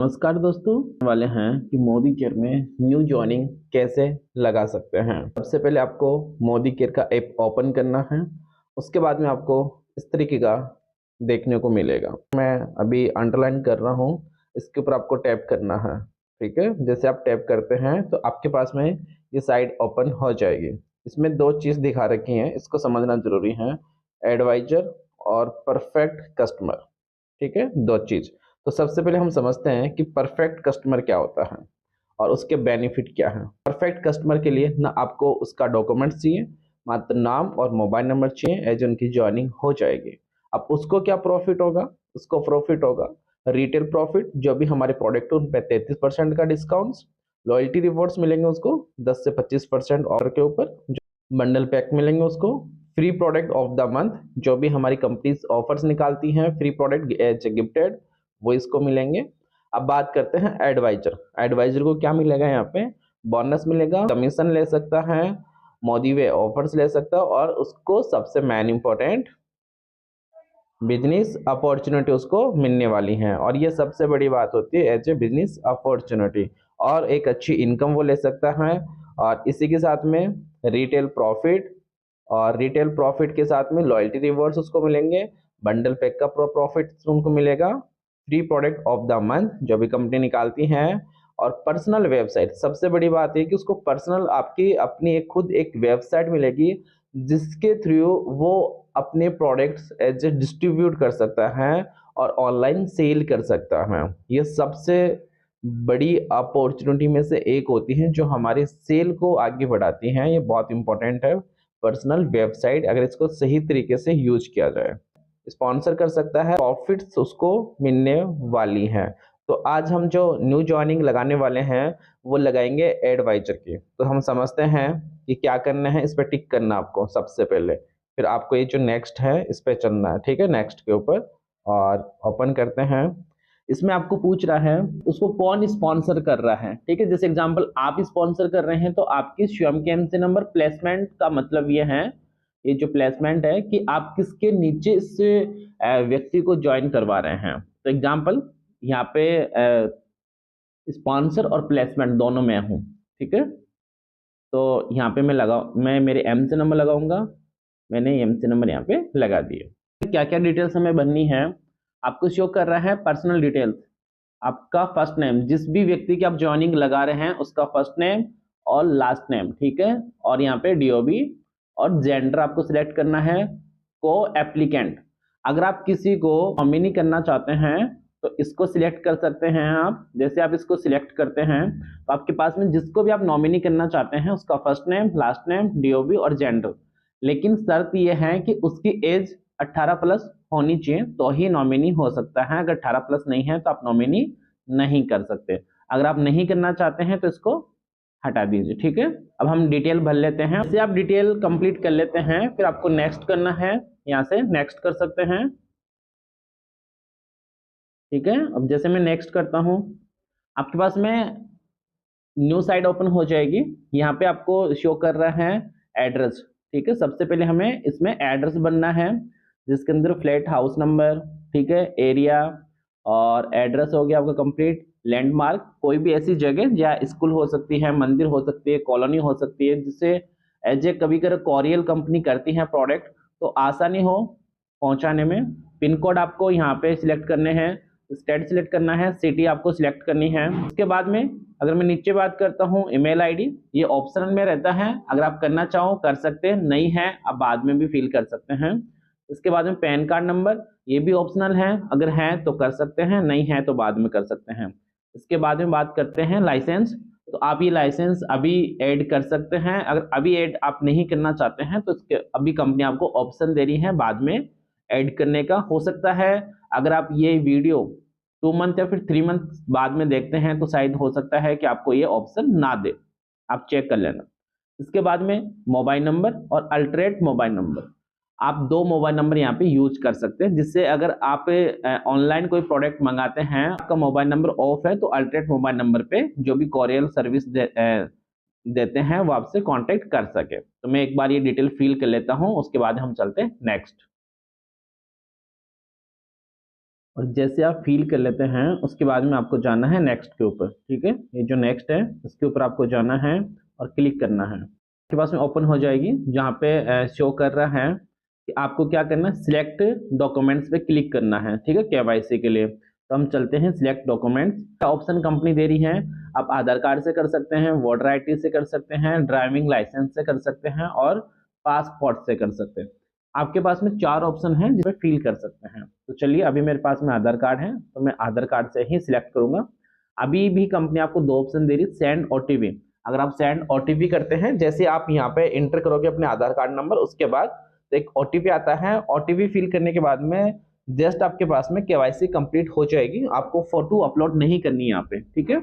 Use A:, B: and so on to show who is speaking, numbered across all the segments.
A: नमस्कार दोस्तों, वाले हैं कि मोदी केयर में न्यू जॉइनिंग कैसे लगा सकते हैं। सबसे पहले आपको मोदी केयर का ऐप ओपन करना है। उसके बाद में आपको इस तरीके का देखने को मिलेगा। मैं अभी अंडरलाइन कर रहा हूँ, इसके ऊपर आपको टैप करना है। ठीक है, जैसे आप टैप करते हैं तो आपके पास में ये साइट ओपन हो जाएगी। इसमें दो चीज़ दिखा रखी हैं, इसको समझना जरूरी है, एडवाइजर और परफेक्ट कस्टमर। ठीक है, दो चीज़। तो सबसे पहले हम समझते हैं कि परफेक्ट कस्टमर क्या होता है और उसके बेनिफिट क्या है। परफेक्ट कस्टमर के लिए ना आपको उसका डॉक्यूमेंट्स चाहिए, मात्र नाम और मोबाइल नंबर चाहिए, एज उनकी ज्वाइनिंग हो जाएगी। अब उसको क्या प्रॉफिट होगा? उसको प्रॉफिट होगा रिटेल प्रॉफिट, जो भी हमारे प्रोडक्ट उन पे 33% का डिस्काउंट्स, लॉयल्टी रिवॉर्ड्स मिलेंगे उसको 10 से 25% ऑफर के ऊपर, जो बंडल पैक मिलेंगे उसको, free product of the month, जो भी हमारी कंपनीज ऑफर्स निकालती हैं फ्री प्रोडक्ट एज गिफ्टेड, वो इसको मिलेंगे। अब बात करते हैं एडवाइजर। एडवाइजर को क्या मिलेगा? यहाँ पे बोनस मिलेगा, कमीशन ले सकता है, मोदी वे ऑफर्स ले सकता है, और उसको सबसे मेन इंपॉर्टेंट बिजनेस अपॉर्चुनिटी उसको मिलने वाली है। और ये सबसे बड़ी बात होती है एज ए बिजनेस अपॉर्चुनिटी, और एक अच्छी इनकम वो ले सकता है। और इसी के साथ में रिटेल प्रॉफिट, और रिटेल प्रॉफिट के साथ में लॉयल्टी रिवॉर्ड्स उसको मिलेंगे, बंडल पैक का प्रॉफिट उनको मिलेगा, free product of the month जो भी कंपनी निकालती हैं, और पर्सनल वेबसाइट। सबसे बड़ी बात है कि उसको पर्सनल आपकी अपनी एक खुद एक वेबसाइट मिलेगी, जिसके थ्रू वो अपने प्रोडक्ट्स एज ए डिस्ट्रीब्यूट कर सकता है और ऑनलाइन सेल कर सकता है। ये सबसे बड़ी अपॉर्चुनिटी में से एक होती है जो हमारे सेल को आगे बढ़ाती हैं। ये बहुत इंपॉर्टेंट है, पर्सनल वेबसाइट, अगर इसको सही तरीके से यूज किया जाए। स्पॉन्सर कर सकता है, प्रॉफिट्स उसको मिलने वाली हैं। तो आज हम जो न्यू जॉइनिंग लगाने वाले हैं वो लगाएंगे एडवाइजर की। तो हम समझते हैं कि क्या करना है। इस पर टिक करना आपको सबसे पहले, फिर आपको ये जो नेक्स्ट है इस पर चलना है। ठीक है, नेक्स्ट के ऊपर, और ओपन करते हैं। इसमें आपको पूछ रहा है उसको कौन स्पॉन्सर कर रहा है। ठीक है, जैसे एग्जांपल आप स्पॉन्सर कर रहे हैं तो आपकी स्वयं के एमसी नंबर, प्लेसमेंट का मतलब ये है, ये जो प्लेसमेंट है कि आप किसके नीचे इस व्यक्ति को ज्वाइन करवा रहे हैं। तो एग्जांपल यहाँ पे स्पॉन्सर और प्लेसमेंट दोनों में हूँ। ठीक है, तो यहाँ पे मैं मेरे एमसी नंबर लगाऊंगा। मैंने एमसी नंबर यहाँ पे लगा दिए। क्या क्या डिटेल्स हमें भरनी है? आपको शो कर रहा है पर्सनल डिटेल्स, आपका फर्स्ट नेम, जिस भी व्यक्ति की आप ज्वाइनिंग लगा रहे हैं उसका फर्स्ट नेम और लास्ट नेम। ठीक है, और यहाँ पे डीओबी और जेंडर आपको सिलेक्ट करना है। को एप्लीकेंट, अगर आप किसी को नॉमिनी करना चाहते हैं तो इसको सिलेक्ट कर सकते हैं आप। जैसे आप इसको सिलेक्ट करते हैं तो आपके पास में जिसको भी आप नॉमिनी करना चाहते हैं उसका first name, last name, DOB और जेंडर। लेकिन शर्त यह है कि उसकी एज 18 प्लस होनी चाहिए तो ही नॉमिनी हो सकता है। अगर 18 प्लस नहीं है तो आप नॉमिनी नहीं कर सकते। अगर आप नहीं करना चाहते हैं तो इसको हटा दीजिए। ठीक है, अब हम डिटेल भर लेते हैं। जैसे आप डिटेल कंप्लीट कर लेते हैं फिर आपको नेक्स्ट करना है, यहाँ से नेक्स्ट कर सकते हैं। ठीक है, अब जैसे मैं नेक्स्ट करता हूँ आपके पास में न्यू साइट ओपन हो जाएगी। यहाँ पे आपको शो कर रहा है एड्रेस। ठीक है, सबसे पहले हमें इसमें एड्रेस बनना है जिसके अंदर फ्लैट हाउस नंबर, ठीक है, एरिया और एड्रेस हो गया आपका कंप्लीट। लैंडमार्क, कोई भी ऐसी जगह जहाँ स्कूल हो सकती है, मंदिर हो सकती है, कॉलोनी हो सकती है, जिससे एज ए कभी कभी कोरियर कंपनी करती है प्रोडक्ट तो आसानी हो पहुंचाने में। पिन कोड आपको यहाँ पे सिलेक्ट करने हैं, स्टेट सिलेक्ट करना है, सिटी आपको सिलेक्ट करनी है। उसके बाद में अगर मैं नीचे बात करता हूँ ईमेल आईडी, ये ऑप्शनल में रहता है, अगर आप करना चाहो कर सकते हैं, नहीं है आप बाद में भी फिल कर सकते हैं। इसके बाद में पैन कार्ड नंबर, ये भी ऑप्शनल है, अगर है तो कर सकते हैं, नहीं है तो बाद में कर सकते हैं। इसके बाद में बात करते हैं लाइसेंस, तो आप ये लाइसेंस अभी ऐड कर सकते हैं। अगर अभी ऐड आप नहीं करना चाहते हैं तो इसके अभी कंपनी आपको ऑप्शन दे रही है बाद में ऐड करने का। हो सकता है अगर आप ये वीडियो 2 मंथ या फिर 3 मंथ बाद में देखते हैं तो शायद हो सकता है कि आपको ये ऑप्शन ना दे, आप चेक कर लेना। इसके बाद में मोबाइल नंबर और अल्टरनेट मोबाइल नंबर, आप दो मोबाइल नंबर यहाँ पे यूज कर सकते हैं, जिससे अगर आप ऑनलाइन कोई प्रोडक्ट मंगाते हैं, आपका मोबाइल नंबर ऑफ है, तो अल्टरनेट मोबाइल नंबर पे जो भी कोरियर सर्विस देते हैं वो आपसे कांटेक्ट कर सके। तो मैं एक बार ये डिटेल फिल कर लेता हूँ, उसके बाद हम चलते हैं नेक्स्ट। और जैसे आप फिल कर लेते हैं उसके बाद में आपको जाना है नेक्स्ट के ऊपर, ठीक है। ये जो नेक्स्ट है इसके ऊपर आपको जाना है और क्लिक करना है। आपके पास में ओपन हो जाएगी जहाँ पे शो कर रहा है कि आपको क्या करना है, सिलेक्ट डॉक्यूमेंट्स पे क्लिक करना है, ठीक है, केवाईसी के लिए। तो हम चलते हैं सिलेक्ट डॉक्यूमेंट्स का ऑप्शन कंपनी दे रही है। आप आधार कार्ड से कर सकते हैं, वोटर आईडी से कर सकते हैं, ड्राइविंग लाइसेंस से कर सकते हैं और पासपोर्ट से कर सकते हैं। आपके पास में 4 ऑप्शन हैं जिसमें फिल कर सकते हैं। तो चलिए, अभी मेरे पास में आधार कार्ड है तो मैं आधार कार्ड से ही सिलेक्ट करूंगा। अभी भी कंपनी आपको 2 ऑप्शन दे रही है, सेंड ओटीपी। अगर आप सेंड ओटीपी करते हैं, जैसे आप यहाँ पे इंटर करोगे अपने आधार कार्ड नंबर, उसके बाद तो एक ओटीपी आता है। ओटीपी फिल करने के बाद में जस्ट आपके पास में केवाईसी कंप्लीट हो जाएगी। आपको फोटो अपलोड नहीं करनी है यहाँ पे, ठीक है।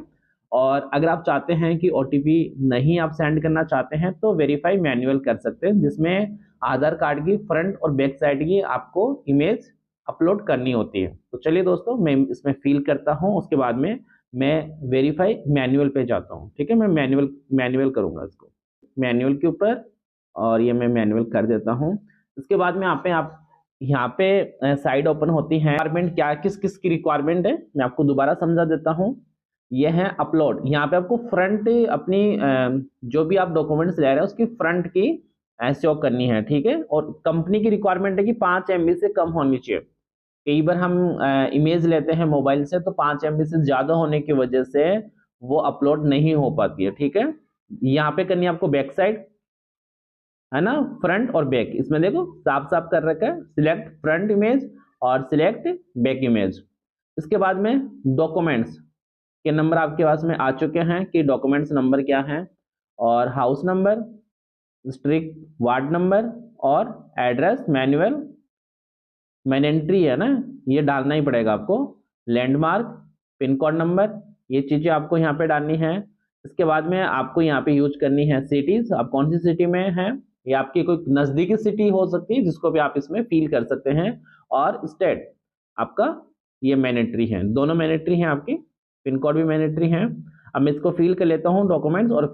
A: और अगर आप चाहते हैं कि ओटीपी नहीं आप सेंड करना चाहते हैं तो वेरीफाई मैनुअल कर सकते हैं, जिसमें आधार कार्ड की फ्रंट और बैक साइड की आपको इमेज अपलोड करनी होती है। तो चलिए दोस्तों, मैं इसमें फिल करता हूँ, उसके बाद में मैं वेरीफाई मैनुअल पे जाता हूँ, ठीक है। मैं मैनुअल करूँगा इसको, मैनुअल के ऊपर, और ये मैं मैनुअल कर देता हूँ। इसके बाद में आप यहाँ पे साइड ओपन होती है। रिक्वायरमेंट क्या, किस किस की रिक्वायरमेंट है, मैं आपको दोबारा समझा देता हूँ। ये है अपलोड। यहाँ पे आपको फ्रंट अपनी जो भी आप डॉक्यूमेंट्स ले रहे हैं उसकी फ्रंट की शो करनी है, ठीक है। और कंपनी की रिक्वायरमेंट है कि 5 MB से कम होनी चाहिए। कई बार हम इमेज लेते हैं मोबाइल से तो 5 MB से ज्यादा होने की वजह से वो अपलोड नहीं हो पाती है, ठीक है। यहाँ पे करनी है आपको बैक साइड, है ना, फ्रंट और बैक। इसमें देखो साफ साफ कर रखा है, सिलेक्ट फ्रंट इमेज और सिलेक्ट बैक इमेज। इसके बाद में डॉक्यूमेंट्स के नंबर आपके पास में आ चुके हैं कि डॉक्यूमेंट्स नंबर क्या है, और house number, street, ward number और एड्रेस मैनुअल मैनेंट्री है ना, ये डालना ही पड़ेगा आपको। लैंडमार्क, पिन कोड नंबर, ये चीजें आपको यहाँ पे डालनी है। इसके बाद में आपको यहाँ पे यूज करनी है सिटीज, आप कौन सी सिटी में हैं, ये आपकी कोई नजदीकी सिटी हो सकती है जिसको भी आप इसमें फिल कर सकते हैं। और स्टेट आपका ये मैनेटरी है, दोनों मैनेटरी हैं आपकी, पिन कोड भी मैनेटरी है। अब मैं इसको फिल कर लेता हूँ डॉक्यूमेंट्स, और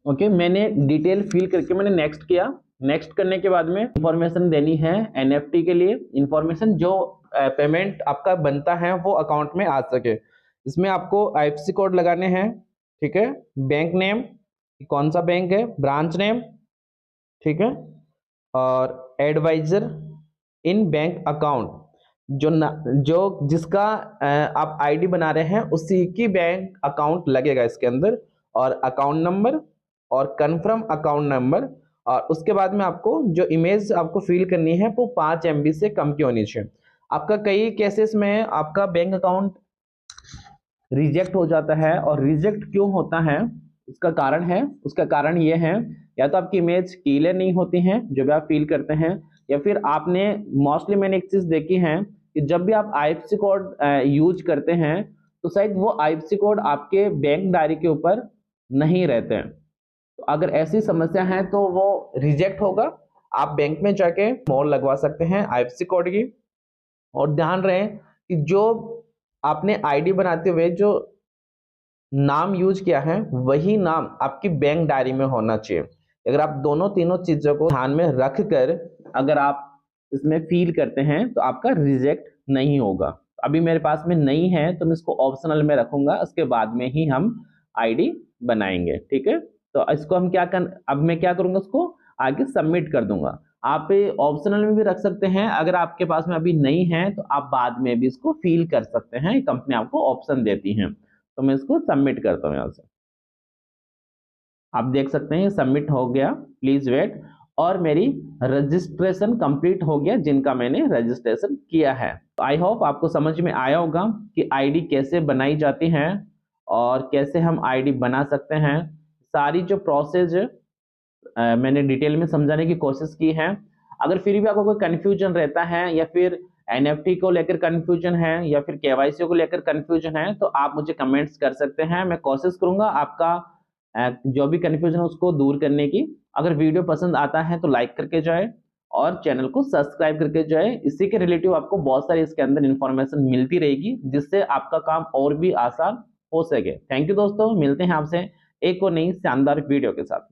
A: ओके मैंने डिटेल फिल करके मैंने नेक्स्ट किया। नेक्स्ट करने के बाद में इंफॉर्मेशन देनी है एनएफटी के लिए, इंफॉर्मेशन जो पेमेंट आपका बनता है वो अकाउंट में आ सके। इसमें आपको आईएफएससी कोड लगाने हैं, ठीक है। बैंक नेम, कौन सा बैंक है, ब्रांच नेम, ठीक है। और एडवाइजर इन बैंक अकाउंट, जो जिसका आप आईडी बना रहे हैं उसी की बैंक अकाउंट लगेगा इसके अंदर, और अकाउंट नंबर और कन्फर्म अकाउंट नंबर। और उसके बाद में आपको जो इमेज आपको फिल करनी है वो 5 MB से कम की होनी चाहिए। आपका कई केसेस में आपका बैंक अकाउंट रिजेक्ट हो जाता है, और रिजेक्ट क्यों होता है उसका कारण ये है, या तो आपकी इमेज क्लियर नहीं होती है जो भी आप फिल करते हैं, या फिर आपने मोस्टली मैंने एक चीज देखी है कि जब भी आप आईएफएससी कोड यूज करते हैं तो शायद वो आईएफएससी कोड आपके बैंक डायरी के ऊपर नहीं रहते हैं। तो अगर ऐसी समस्या है तो वो रिजेक्ट होगा। आप बैंक में जाके मोहर लगवा सकते हैं आईएफएससी कोड की। और ध्यान रहे कि जो आपने आईडी बनाते हुए जो नाम यूज किया है वही नाम आपकी बैंक डायरी में होना चाहिए। अगर आप दोनों तीनों चीजों को ध्यान में रख कर अगर आप इसमें फील करते हैं तो आपका रिजेक्ट नहीं होगा। अभी मेरे पास में नहीं है तो मैं इसको ऑप्शनल में रखूंगा, उसके बाद में ही हम आईडी बनाएंगे, ठीक है। तो इसको हम अब मैं क्या करूंगा, उसको आगे सबमिट कर दूंगा। आप ऑप्शनल में भी रख सकते हैं, अगर आपके पास में अभी नहीं है तो आप बाद में भी इसको फील कर सकते हैं, कंपनी आपको ऑप्शन देती है। तो मैं इसको सबमिट करता हूँ यहाँ से, आप देख सकते हैं सबमिट हो गया, प्लीज वेट। और मेरी रजिस्ट्रेशन कंप्लीट हो गया जिनका मैंने रजिस्ट्रेशन किया है। आई होप आपको समझ में आया होगा कि आईडी कैसे बनाई जाती है और कैसे हम आईडी बना सकते हैं। सारी जो प्रोसेस मैंने डिटेल में समझाने की कोशिश की है। अगर फिर भी आपको कोई कंफ्यूजन रहता है, या फिर एनएफटी को लेकर कंफ्यूजन है, या फिर केवाईसी को लेकर कंफ्यूजन है, तो आप मुझे कमेंट्स कर सकते हैं। मैं कोशिश करूंगा आपका जो भी कंफ्यूजन है उसको दूर करने की। अगर वीडियो पसंद आता है तो लाइक करके जाए और चैनल को सब्सक्राइब करके जाए। इसी के रिलेटिव आपको बहुत सारी इसके अंदर इंफॉर्मेशन मिलती रहेगी जिससे आपका काम और भी आसान हो सके। थैंक यू दोस्तों, मिलते हैं आपसे एक और नई शानदार वीडियो के साथ।